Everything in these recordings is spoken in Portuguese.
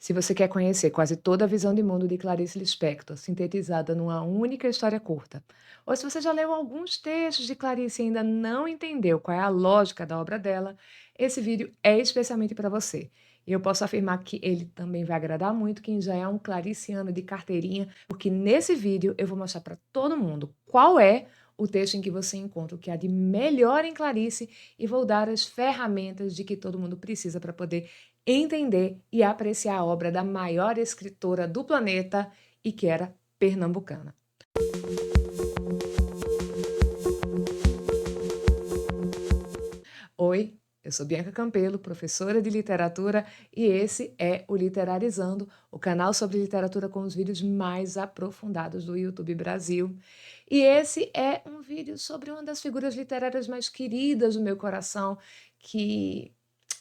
Se você quer conhecer quase toda a visão de mundo de Clarice Lispector, sintetizada numa única história curta, ou se você já leu alguns textos de Clarice e ainda não entendeu qual é a lógica da obra dela, esse vídeo é especialmente para você. E eu posso afirmar que ele também vai agradar muito quem já é um clariciano de carteirinha, porque nesse vídeo eu vou mostrar para todo mundo qual é o texto em que você encontra o que há de melhor em Clarice e vou dar as ferramentas de que todo mundo precisa para poder entender e apreciar a obra da maior escritora do planeta e que era pernambucana. Oi, eu sou Bianca Campelo, professora de literatura, e esse é o Literarizando, o canal sobre literatura com os vídeos mais aprofundados do YouTube Brasil. E esse é um vídeo sobre uma das figuras literárias mais queridas do meu coração, que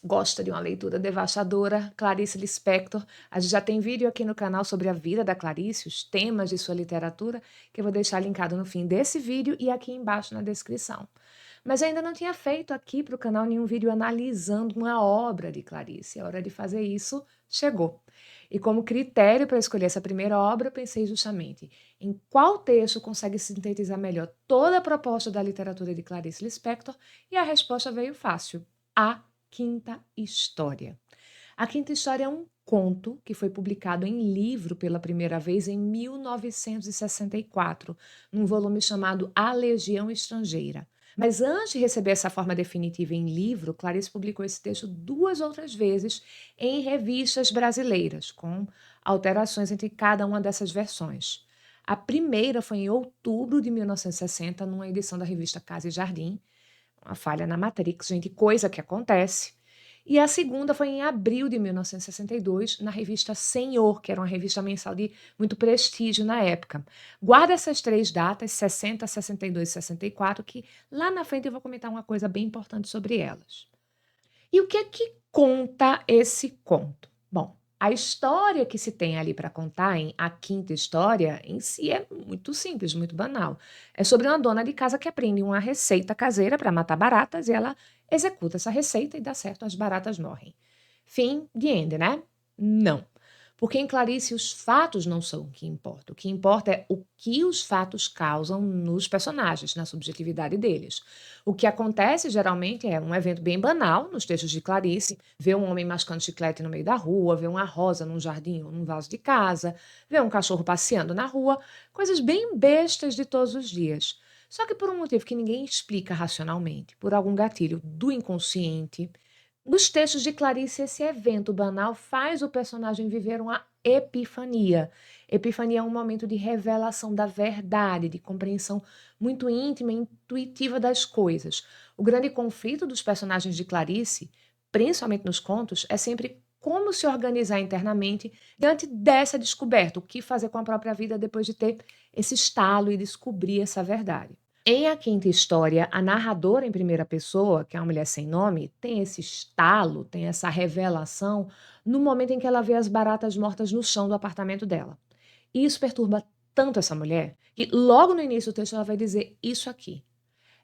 gosta de uma leitura devastadora, Clarice Lispector. A gente já tem vídeo aqui no canal sobre a vida da Clarice, os temas de sua literatura, que eu vou deixar linkado no fim desse vídeo e aqui embaixo na descrição. Mas eu ainda não tinha feito aqui para o canal nenhum vídeo analisando uma obra de Clarice. A hora de fazer isso chegou. E como critério para escolher essa primeira obra, eu pensei justamente em qual texto consegue sintetizar melhor toda a proposta da literatura de Clarice Lispector, e a resposta veio fácil: A Quinta História. A Quinta História é um conto que foi publicado em livro pela primeira vez em 1964, num volume chamado A Legião Estrangeira. Mas antes de receber essa forma definitiva em livro, Clarice publicou esse texto duas outras vezes em revistas brasileiras, com alterações entre cada uma dessas versões. A primeira foi em outubro de 1960, numa edição da revista Casa e Jardim, uma falha na Matrix, gente, coisa que acontece. E a segunda foi em abril de 1962, na revista Senhor, que era uma revista mensal de muito prestígio na época. Guarda essas três datas, 60, 62 e 64, que lá na frente eu vou comentar uma coisa bem importante sobre elas. E o que é que conta esse conto? Bom, a história que se tem ali para contar em A Quinta História em si é muito simples, muito banal. É sobre uma dona de casa que aprende uma receita caseira para matar baratas e ela executa essa receita e dá certo, as baratas morrem. Fim de end, né? Não. Porque em Clarice os fatos não são o que importa. O que importa é o que os fatos causam nos personagens, na subjetividade deles. O que acontece geralmente é um evento bem banal nos textos de Clarice: ver um homem mascando chiclete no meio da rua, ver uma rosa num jardim ou num vaso de casa, ver um cachorro passeando na rua, coisas bem bestas de todos os dias. Só que por um motivo que ninguém explica racionalmente, por algum gatilho do inconsciente, nos textos de Clarice, esse evento banal faz o personagem viver uma epifania. Epifania é um momento de revelação da verdade, de compreensão muito íntima e intuitiva das coisas. O grande conflito dos personagens de Clarice, principalmente nos contos, é sempre como se organizar internamente diante dessa descoberta, o que fazer com a própria vida depois de ter esse estalo e descobrir essa verdade. Em A Quinta História, a narradora em primeira pessoa, que é uma mulher sem nome, tem esse estalo, tem essa revelação no momento em que ela vê as baratas mortas no chão do apartamento dela. E isso perturba tanto essa mulher que logo no início do texto ela vai dizer isso aqui: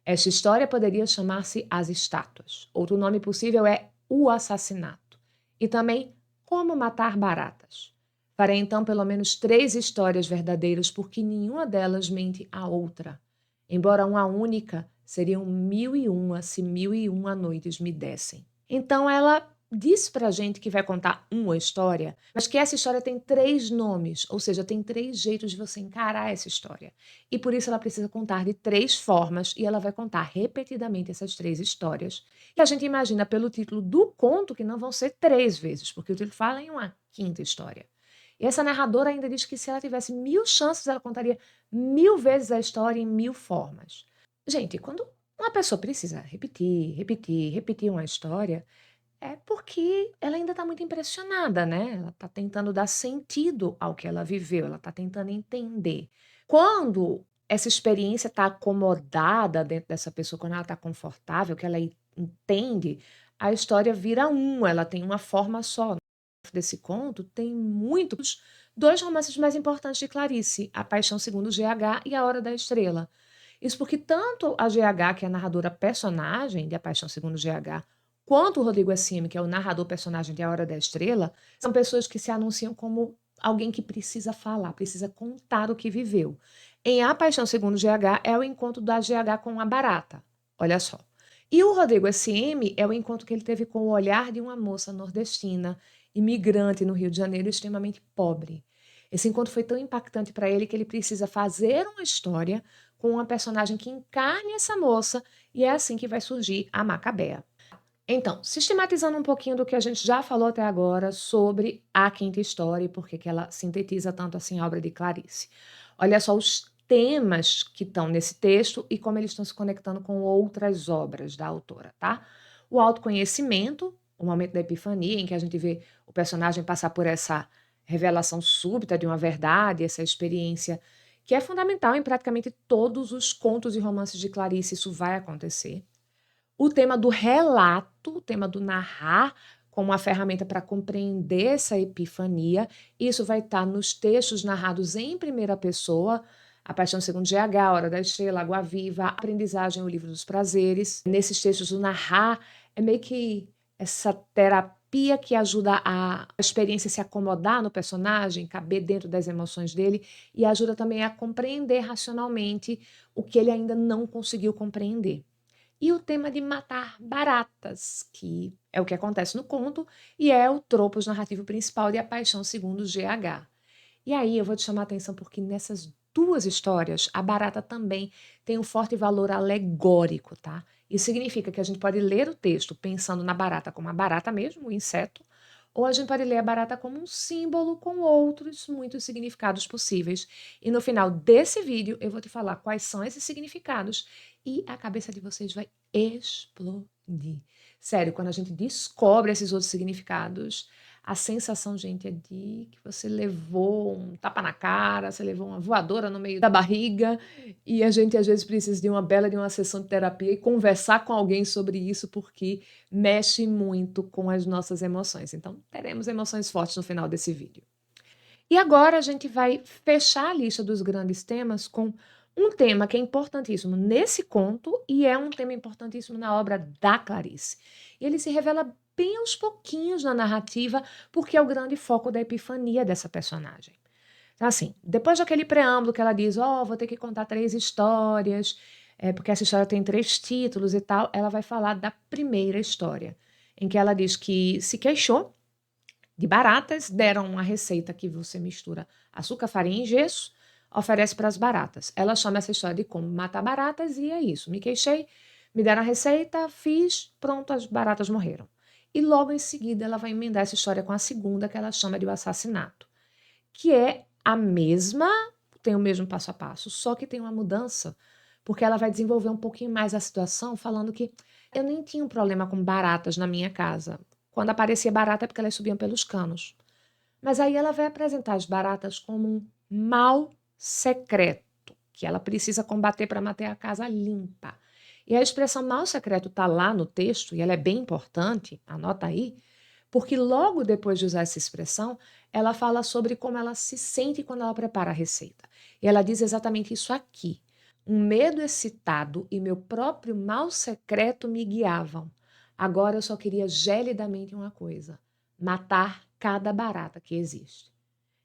esta história poderia chamar-se As Estátuas. Outro nome possível é O Assassinato. E também Como Matar Baratas. Farei então pelo menos três histórias verdadeiras, porque nenhuma delas mente a outra. Embora uma única, seriam 1001 se 1001 noites me dessem. Então ela diz pra gente que vai contar uma história, mas que essa história tem três nomes, ou seja, tem três jeitos de você encarar essa história. E por isso ela precisa contar de três formas, e ela vai contar repetidamente essas três histórias. E a gente imagina pelo título do conto que não vão ser três vezes, porque o título fala em uma quinta história. E essa narradora ainda diz que se ela tivesse 1000 chances, ela contaria 1000 vezes a história em 1000 formas. Gente, quando uma pessoa precisa repetir, repetir, repetir uma história, é porque ela ainda está muito impressionada, né? Ela está tentando dar sentido ao que ela viveu, ela está tentando entender. Quando essa experiência está acomodada dentro dessa pessoa, quando ela está confortável, que ela entende, a história vira ela tem uma forma só. Desse conto tem muitos, dois romances mais importantes de Clarice: A Paixão Segundo GH e A Hora da Estrela. Isso porque tanto a GH, que é a narradora personagem de A Paixão Segundo GH, quanto o Rodrigo S.M., que é o narrador personagem de A Hora da Estrela, são pessoas que se anunciam como alguém que precisa falar, precisa contar o que viveu. Em A Paixão Segundo GH é o encontro da GH com a barata. Olha só. E o Rodrigo S.M. é o encontro que ele teve com o olhar de uma moça nordestina, imigrante no Rio de Janeiro, extremamente pobre. Esse encontro foi tão impactante para ele que ele precisa fazer uma história com uma personagem que encarne essa moça, e é assim que vai surgir a Macabea. Então, sistematizando um pouquinho do que a gente já falou até agora sobre a quinta história e por que ela sintetiza tanto assim a obra de Clarice. Olha só os temas que estão nesse texto e como eles estão se conectando com outras obras da autora, tá? O autoconhecimento, o momento da epifania, em que a gente vê o personagem passar por essa revelação súbita de uma verdade, essa experiência que é fundamental em praticamente todos os contos e romances de Clarice, isso vai acontecer. O tema do relato, o tema do narrar como uma ferramenta para compreender essa epifania, isso vai estar nos textos narrados em primeira pessoa, A Paixão Segundo GH, A Hora da Estrela, Água Viva, A Aprendizagem, O Livro dos Prazeres. Nesses textos, o narrar é meio que essa terapia que ajuda a experiência se acomodar no personagem, caber dentro das emoções dele, e ajuda também a compreender racionalmente o que ele ainda não conseguiu compreender. E o tema de matar baratas, que é o que acontece no conto e é o tropos narrativo principal de A Paixão Segundo GH. E aí eu vou te chamar a atenção porque nessas duas histórias a barata também tem um forte valor alegórico, tá? Isso significa que a gente pode ler o texto pensando na barata como a barata mesmo, o inseto, ou a gente pode ler a barata como um símbolo com outros muitos significados possíveis. E no final desse vídeo eu vou te falar quais são esses significados e a cabeça de vocês vai explodir. Sério, quando a gente descobre esses outros significados, a sensação, gente, é de que você levou um tapa na cara, você levou uma voadora no meio da barriga, e a gente às vezes precisa de uma sessão de terapia e conversar com alguém sobre isso, porque mexe muito com as nossas emoções. Então, teremos emoções fortes no final desse vídeo. E agora a gente vai fechar a lista dos grandes temas com um tema que é importantíssimo nesse conto e é um tema importantíssimo na obra da Clarice. E ele se revela bem aos pouquinhos na narrativa, porque é o grande foco da epifania dessa personagem. Então, assim, depois daquele preâmbulo que ela diz, vou ter que contar 3 histórias, porque essa história tem 3 títulos e tal, ela vai falar da primeira história, em que ela diz que se queixou de baratas, deram uma receita que você mistura açúcar, farinha e gesso, oferece para as baratas. Ela chama essa história de como matar baratas e é isso. Me queixei, me deram a receita, fiz, pronto, as baratas morreram. E logo em seguida ela vai emendar essa história com a segunda, que ela chama de o assassinato, que é a mesma, tem o mesmo passo a passo, só que tem uma mudança, porque ela vai desenvolver um pouquinho mais a situação, falando que eu nem tinha um problema com baratas na minha casa. Quando aparecia barata é porque elas subiam pelos canos. Mas aí ela vai apresentar as baratas como um mal secreto, que ela precisa combater para manter a casa limpa. E a expressão mal secreto está lá no texto, e ela é bem importante, anota aí, porque logo depois de usar essa expressão, ela fala sobre como ela se sente quando ela prepara a receita. E ela diz exatamente isso aqui. Um medo excitado e meu próprio mal secreto me guiavam. Agora eu só queria gelidamente uma coisa: matar cada barata que existe.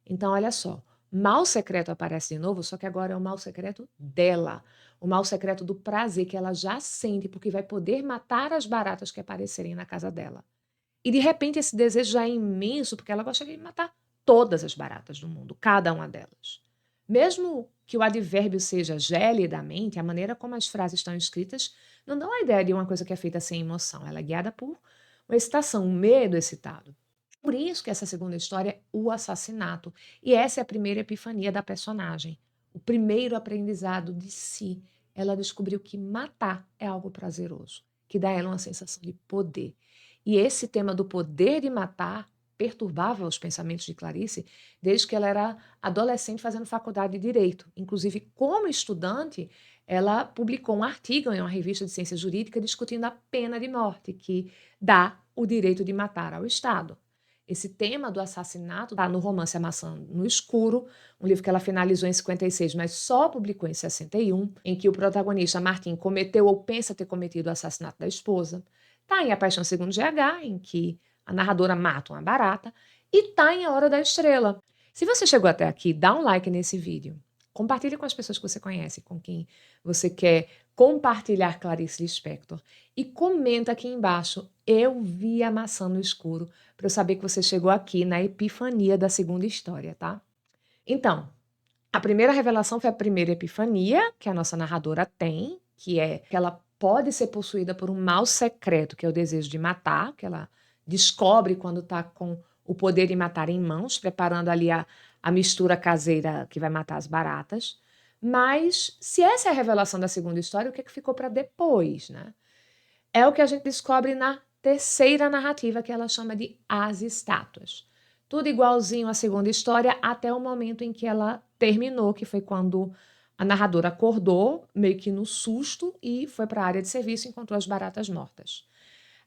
Então, olha só, mal secreto aparece de novo, só que agora é o mal secreto dela. O mal secreto do prazer que ela já sente, porque vai poder matar as baratas que aparecerem na casa dela. E de repente esse desejo já é imenso, porque ela gostaria de matar todas as baratas do mundo, cada uma delas. Mesmo que o advérbio seja gelidamente, a maneira como as frases estão escritas não dão a ideia de uma coisa que é feita sem emoção. Ela é guiada por uma excitação, um medo excitado. Por isso que essa segunda história é o assassinato. E essa é a primeira epifania da personagem. O primeiro aprendizado de si. Ela descobriu que matar é algo prazeroso, que dá a ela uma sensação de poder. E esse tema do poder de matar perturbava os pensamentos de Clarice desde que ela era adolescente fazendo faculdade de Direito. Inclusive, como estudante, ela publicou um artigo em uma revista de ciência jurídica discutindo a pena de morte, que dá o direito de matar ao Estado. Esse tema do assassinato está no romance A Maçã no Escuro, um livro que ela finalizou em 56, mas só publicou em 61, em que o protagonista, Martim, cometeu ou pensa ter cometido o assassinato da esposa. Tá em A Paixão Segundo GH, em que a narradora mata uma barata, e tá em A Hora da Estrela. Se você chegou até aqui, dá um like nesse vídeo. Compartilhe com as pessoas que você conhece, com quem você quer compartilhar Clarice Lispector. E comenta aqui embaixo, eu vi a maçã no escuro, para eu saber que você chegou aqui na epifania da segunda história, tá? Então, a primeira revelação foi a primeira epifania que a nossa narradora tem, que é que ela pode ser possuída por um mal secreto, que é o desejo de matar, que ela descobre quando está com o poder de matar em mãos, preparando ali a mistura caseira que vai matar as baratas. Mas, se essa é a revelação da segunda história, o que, é que ficou para depois, né? É o que a gente descobre na terceira narrativa, que ela chama de As Estátuas. Tudo igualzinho à segunda história, até o momento em que ela terminou, que foi quando a narradora acordou, meio que no susto, e foi para a área de serviço e encontrou as baratas mortas.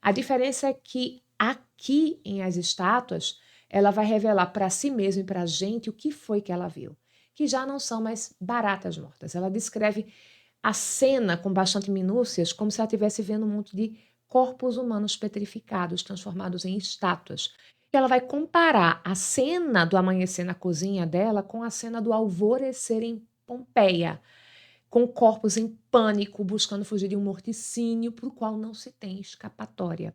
A diferença é que aqui em As Estátuas, ela vai revelar para si mesma e para a gente o que foi que ela viu, que já não são mais baratas mortas. Ela descreve a cena com bastante minúcias, como se ela estivesse vendo um monte de corpos humanos petrificados, transformados em estátuas. E ela vai comparar a cena do amanhecer na cozinha dela com a cena do alvorecer em Pompeia, com corpos em pânico, buscando fugir de um morticínio para o qual não se tem escapatória.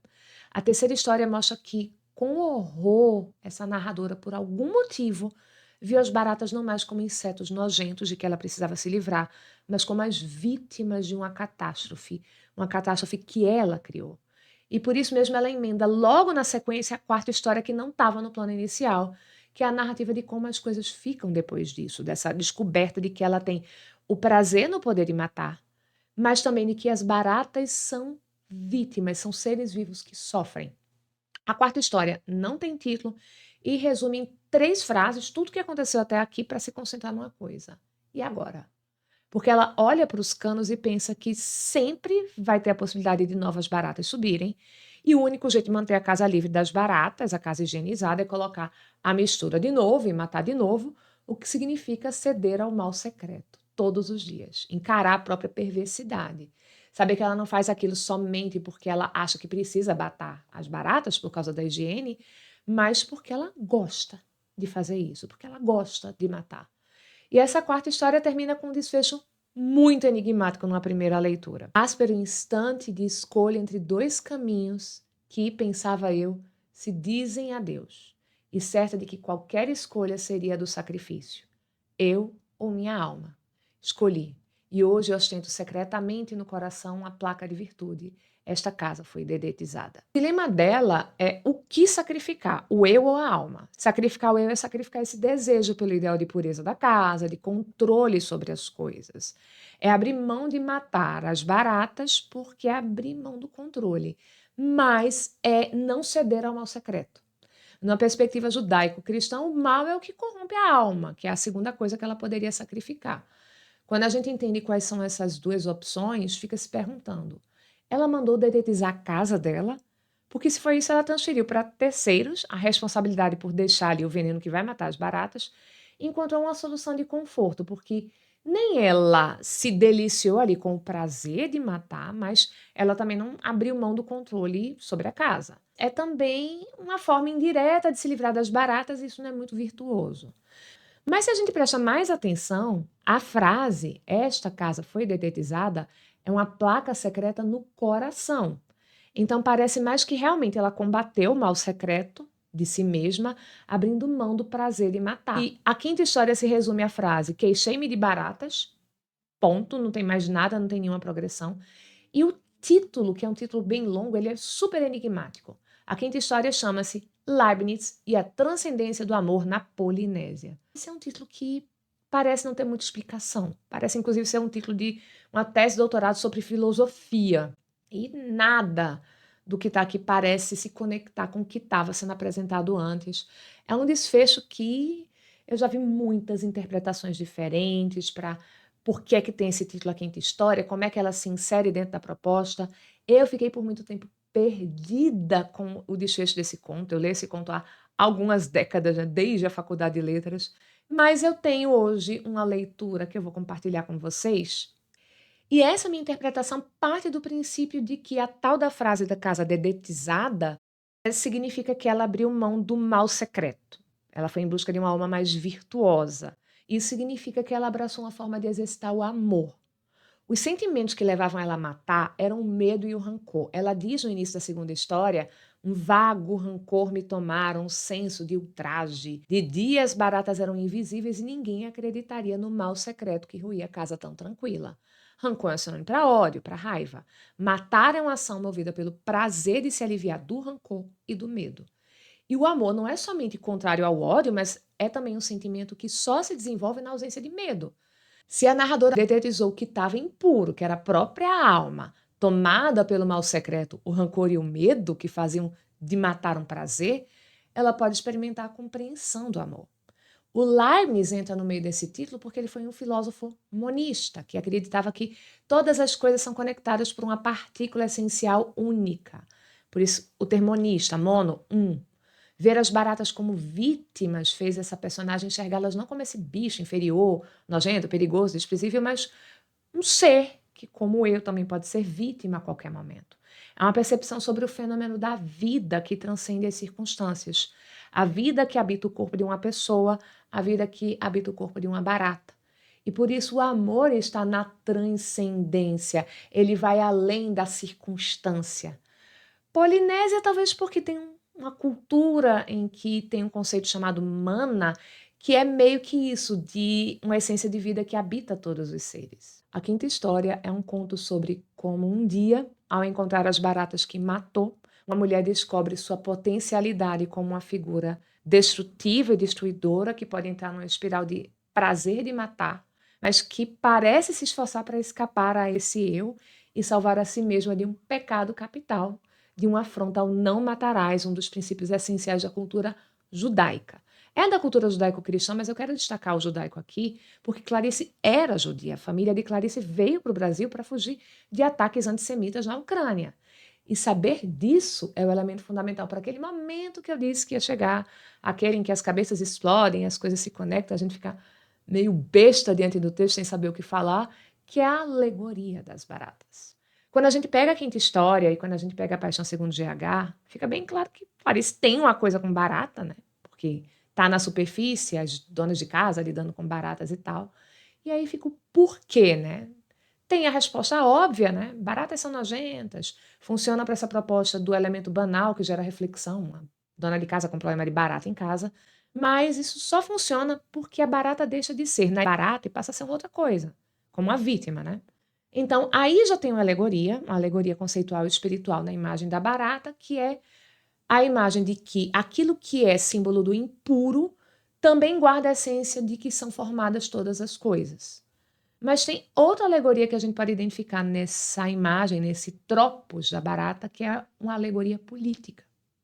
A terceira história mostra que, com horror, essa narradora, por algum motivo, viu as baratas não mais como insetos nojentos de que ela precisava se livrar, mas como as vítimas de uma catástrofe que ela criou. E por isso mesmo ela emenda logo na sequência a quarta história que não estava no plano inicial, que é a narrativa de como as coisas ficam depois disso, dessa descoberta de que ela tem o prazer no poder de matar, mas também de que as baratas são vítimas, são seres vivos que sofrem. A quarta história não tem título e resume em 3 frases tudo o que aconteceu até aqui para se concentrar numa coisa. E agora? Porque ela olha para os canos e pensa que sempre vai ter a possibilidade de novas baratas subirem, e o único jeito de manter a casa livre das baratas, a casa higienizada, é colocar a mistura de novo e matar de novo, o que significa ceder ao mal secreto todos os dias, encarar a própria perversidade. Saber que ela não faz aquilo somente porque ela acha que precisa matar as baratas por causa da higiene, mas porque ela gosta de fazer isso, porque ela gosta de matar. E essa quarta história termina com um desfecho muito enigmático numa primeira leitura. Áspero instante de escolha entre 2 caminhos que, pensava eu, se dizem a Deus, e certa de que qualquer escolha seria a do sacrifício. Eu ou minha alma. Escolhi, e hoje ostento secretamente no coração a placa de virtude. Esta casa foi dedetizada. O dilema dela é o que sacrificar, o eu ou a alma. Sacrificar o eu é sacrificar esse desejo pelo ideal de pureza da casa, de controle sobre as coisas. É abrir mão de matar as baratas porque é abrir mão do controle. Mas é não ceder ao mal secreto. Numa perspectiva judaico-cristã, o mal é o que corrompe a alma, que é a segunda coisa que ela poderia sacrificar. Quando a gente entende quais são essas 2 opções, fica se perguntando: ela mandou dedetizar a casa dela? Porque se foi isso, ela transferiu para terceiros a responsabilidade por deixar ali o veneno que vai matar as baratas, e encontrou uma solução de conforto, porque nem ela se deliciou ali com o prazer de matar, mas ela também não abriu mão do controle sobre a casa. É também uma forma indireta de se livrar das baratas, e isso não é muito virtuoso. Mas se a gente presta mais atenção, a frase "esta casa foi dedetizada" é uma placa secreta no coração. Então parece mais que realmente ela combateu o mal secreto de si mesma, abrindo mão do prazer de matar. E a quinta história se resume à frase "queixei-me de baratas", ponto, não tem mais nada, não tem nenhuma progressão. E o título, que é um título bem longo, ele é super enigmático. A quinta história chama-se Leibniz e a Transcendência do Amor na Polinésia. Esse é um título que parece não ter muita explicação. Parece, inclusive, ser um título de uma tese de doutorado sobre filosofia. E nada do que está aqui parece se conectar com o que estava sendo apresentado antes. É um desfecho que eu já vi muitas interpretações diferentes para por que é que tem esse título A Quinta História, como é que ela se insere dentro da proposta. Eu fiquei por muito tempo perdida com o desfecho desse conto. Eu leio esse conto há algumas décadas, né, desde a faculdade de letras, mas eu tenho hoje uma leitura que eu vou compartilhar com vocês, E essa minha interpretação parte do princípio de que a tal da frase da casa dedetizada significa que ela abriu mão do mal secreto. Ela foi em busca de uma alma mais virtuosa. Isso significa que ela abraçou uma forma de exercitar o amor. Os sentimentos que levavam ela a matar eram o medo e o rancor. Ela diz no início da segunda história: um vago rancor me tomara, um senso de ultraje. De dia as baratas eram invisíveis e ninguém acreditaria no mal secreto que ruía a casa tão tranquila. Rancor é sinônimo para ódio, para raiva. Matar é uma ação movida pelo prazer de se aliviar do rancor e do medo. E o amor não é somente contrário ao ódio, mas é também um sentimento que só se desenvolve na ausência de medo. Se a narradora detetizou que estava impuro, que era a própria alma, tomada pelo mal secreto, o rancor e o medo que faziam de matar um prazer, ela pode experimentar a compreensão do amor. O Leibniz entra no meio desse título porque ele foi um filósofo monista, que acreditava que todas as coisas são conectadas por uma partícula essencial única. Por isso, o termo monista, mono, um. Ver as baratas como vítimas fez essa personagem enxergá-las não como esse bicho inferior, nojento, perigoso, desprezível, mas um ser que, como eu, também pode ser vítima a qualquer momento. É uma percepção sobre o fenômeno da vida que transcende as circunstâncias. A vida que habita o corpo de uma pessoa, a vida que habita o corpo de uma barata. E por isso o amor está na transcendência, ele vai além da circunstância. Polinésia, talvez porque tem uma cultura em que tem um conceito chamado mana, que é meio que isso, de uma essência de vida que habita todos os seres. A quinta história é um conto sobre como um dia, ao encontrar as baratas que matou, uma mulher descobre sua potencialidade como uma figura destrutiva e destruidora que pode entrar numa espiral de prazer de matar, mas que parece se esforçar para escapar a esse eu e salvar a si mesma de um pecado capital, de uma afronta ao não matarás, um dos princípios essenciais da cultura judaica. É da cultura judaico-cristã, mas eu quero destacar o judaico aqui, porque Clarice era judia. A família de Clarice veio para o Brasil para fugir de ataques antissemitas na Ucrânia. E saber disso é o elemento fundamental para aquele momento que eu disse que ia chegar, aquele em que as cabeças explodem, as coisas se conectam, a gente fica meio besta diante do texto sem saber o que falar, que é a alegoria das baratas. Quando a gente pega a quinta história e quando a gente pega a Paixão segundo GH, fica bem claro que Clarice tem uma coisa com barata, né? Porque tá na superfície, as donas de casa lidando com baratas e tal. E aí fica o porquê, né? Tem a resposta óbvia, né? Baratas são nojentas. Funciona para essa proposta do elemento banal que gera reflexão. Uma dona de casa com problema de barata em casa. Mas isso só funciona porque a barata deixa de ser, né, barata e passa a ser outra coisa, como a vítima, né? Então, aí já tem uma alegoria conceitual e espiritual na imagem da barata, que é a imagem de que aquilo que é símbolo do impuro também guarda a essência de que são formadas todas as coisas. Mas tem outra alegoria que a gente pode identificar nessa imagem, nesse tropos da barata, que é uma alegoria política.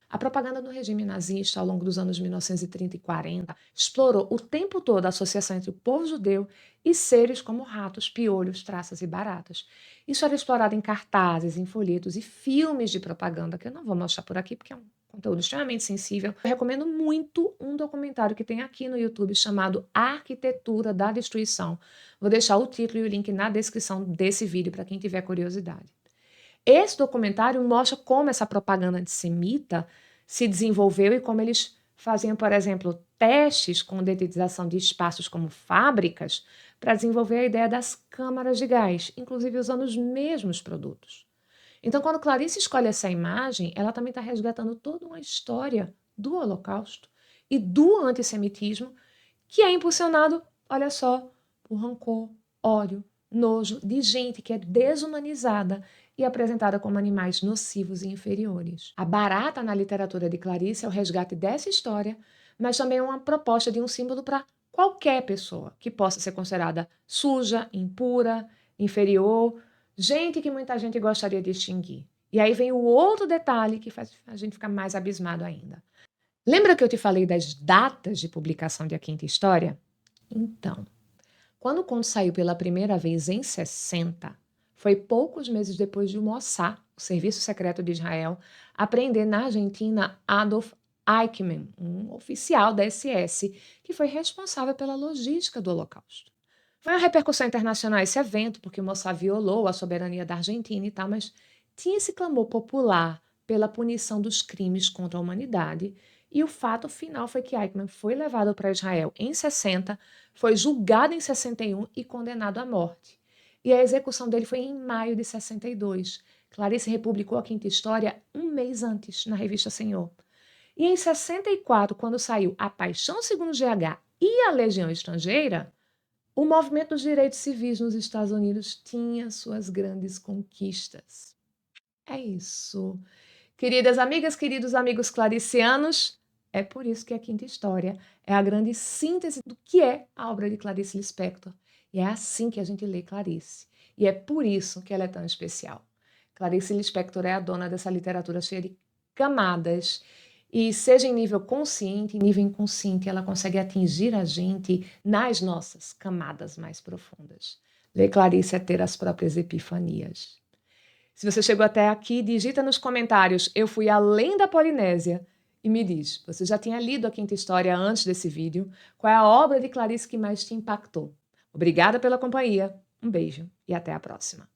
A propaganda do regime nazista ao longo dos anos 1930 e 40 explorou o tempo todo a associação entre o povo judeu e seres como ratos, piolhos, traças e baratas. Isso era explorado em cartazes, em folhetos e filmes de propaganda, que eu não vou mostrar por aqui porque é um conteúdo extremamente sensível. Eu recomendo muito um documentário que tem aqui no YouTube chamado Arquitetura da Destruição. Vou deixar o título e o link na descrição desse vídeo para quem tiver curiosidade. Esse documentário mostra como essa propaganda antissemita se desenvolveu e como eles faziam, por exemplo, testes com dedetização de espaços como fábricas para desenvolver a ideia das câmaras de gás, inclusive usando os mesmos produtos. Então, quando Clarice escolhe essa imagem, ela também está resgatando toda uma história do Holocausto e do antissemitismo que é impulsionado, olha só, por rancor, ódio, nojo de gente que é desumanizada e apresentada como animais nocivos e inferiores. A barata na literatura de Clarice é o resgate dessa história, mas também é uma proposta de um símbolo para qualquer pessoa que possa ser considerada suja, impura, inferior, gente que muita gente gostaria de extinguir. E aí vem o outro detalhe que faz a gente ficar mais abismado ainda. Lembra que eu te falei das datas de publicação de A Quinta História? Então, quando o conto saiu pela primeira vez em 60, foi poucos meses depois de o Mossad, o Serviço Secreto de Israel, apreender na Argentina Adolf Eichmann, um oficial da SS, que foi responsável pela logística do Holocausto. Foi uma repercussão internacional esse evento, porque o Mossad violou a soberania da Argentina e tal, mas tinha esse clamor popular pela punição dos crimes contra a humanidade, e o fato final foi que Eichmann foi levado para Israel em 60, foi julgado em 61 e condenado à morte. E a execução dele foi em maio de 62. Clarice republicou a Quinta História um mês antes, na revista Senhor. E em 64, quando saiu A Paixão Segundo GH e A Legião Estrangeira, o movimento dos direitos civis nos Estados Unidos tinha suas grandes conquistas. É isso. Queridas amigas, queridos amigos claricianos, é por isso que a Quinta História é a grande síntese do que é a obra de Clarice Lispector. E é assim que a gente lê Clarice. E é por isso que ela é tão especial. Clarice Lispector é a dona dessa literatura cheia de camadas. E seja em nível consciente, em nível inconsciente, ela consegue atingir a gente nas nossas camadas mais profundas. Ler Clarice é ter as próprias epifanias. Se você chegou até aqui, digita nos comentários "Eu fui além da Polinésia" e me diz, você já tinha lido a Quinta História antes desse vídeo? Qual é a obra de Clarice que mais te impactou? Obrigada pela companhia, um beijo e até a próxima.